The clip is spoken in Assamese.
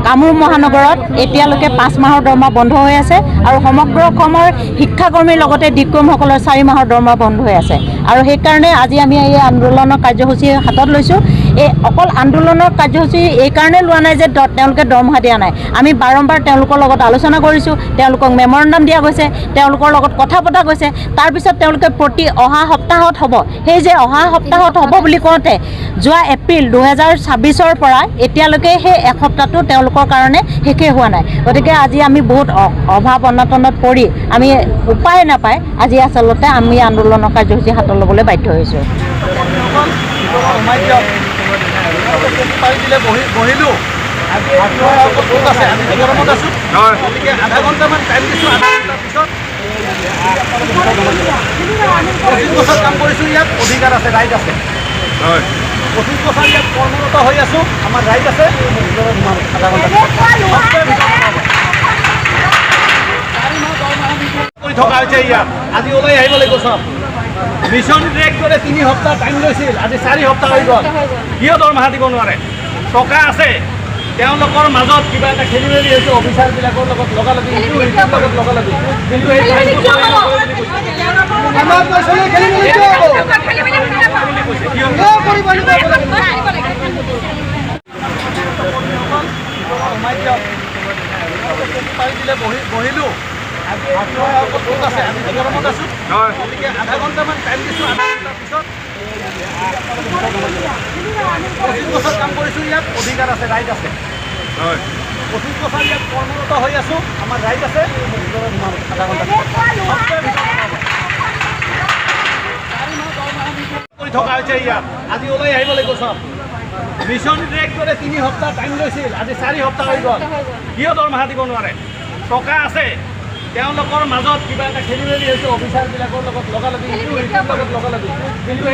কামৰূপ মহানগৰত এতিয়ালৈকে 5 মাহৰ দৰমহা বন্ধ হৈ আছে আৰু সমগ্ৰ অসমৰ শিক্ষাকৰ্মীৰ লগতে দিক্ৰমসকলৰ 4 মাহৰ দৰমহা বন্ধ হৈ আছে আৰু সেইকাৰণে আজি আমি এই আন্দোলনৰ কাৰ্যসূচী হাতত লৈছোঁ। এই অকল আন্দোলনৰ কাৰ্যসূচী এই কাৰণে লোৱা নাই যে তেওঁলোকে দৰমহা দিয়া নাই। আমি বাৰম্বাৰ তেওঁলোকৰ লগত আলোচনা কৰিছোঁ, তেওঁলোকক মেমৰেণ্ডাম দিয়া গৈছে, তেওঁলোকৰ লগত কথা পতা গৈছে। তাৰপিছত তেওঁলোকে প্ৰতি অহা সপ্তাহত হ'ব, সেই যে অহা সপ্তাহত হ'ব বুলি কওঁতে যোৱা এপ্ৰিল 2026ৰ পৰা এতিয়ালৈকে সেই এসপ্তাহটো তেওঁলোকৰ কাৰণে শেষেই হোৱা নাই। গতিকে আজি আমি বহুত অভাৱ অনাটনত পৰি আমি উপায় নাপায় আজি আচলতে আমি আন্দোলনৰ কাৰ্যসূচী হাতত ল'বলৈ বাধ্য হৈছোঁ। আধা ঘণ্টামান টাইম দিছোঁ। আধা ঘণ্টাৰ পিছত 25 বছৰ কাম কৰিছোঁ, ইয়াত অধিকাৰ আছে, ৰাইট আছে। 25 বছৰ ইয়াত কৰ্মৰত হৈ আছোঁ, আমাৰ ৰাইট আছে। আধা ঘণ্টা কৰি থকা হৈছে ইয়াত। আজি ওলাই আহিব লাগিব চব। মিছন ডিৰেক্টৰে 3 সপ্তাহ টাইম লৈছিল, আজি 4 সপ্তাহ হৈ গ'ল। কিয় দৰমহা দিব নোৱাৰে? টকা আছে, তেওঁলোকৰ মাজত কিবা এটা খেলি মেলি হৈছে অফিচাৰবিলাকৰ লগত লগালগি, কিন্তু বহিলোঁ। আজি আছে, আমি গৰমত আছোঁ। গতিকে আধা ঘণ্টামান টাইম দিছোঁ। আধা ঘণ্টাৰ পিছত 25 বছৰ কাম কৰিছোঁ, ইয়াত অধিকাৰ আছে, ৰাইট আছে। 25 বছৰ ইয়াত কৰ্মৰত হৈ আছোঁ, আমাৰ ৰাইট আছে। আধা ঘণ্টা কৰি থকা হৈছে ইয়াত। আজি ওলাই আহিব লাগিব চব। মিছন ডিৰেক্টৰে 3 সপ্তাহ টাইম লৈছিল, আজি 4 সপ্তাহ হৈ গ'ল। কিয় দৰমহা দিব নোৱাৰে? টকা আছে, তেওঁলোকৰ মাজত কিবা এটা খেলি মেলি হৈছে অফিচাৰবিলাকৰ লগত লগালগি, কিন্তু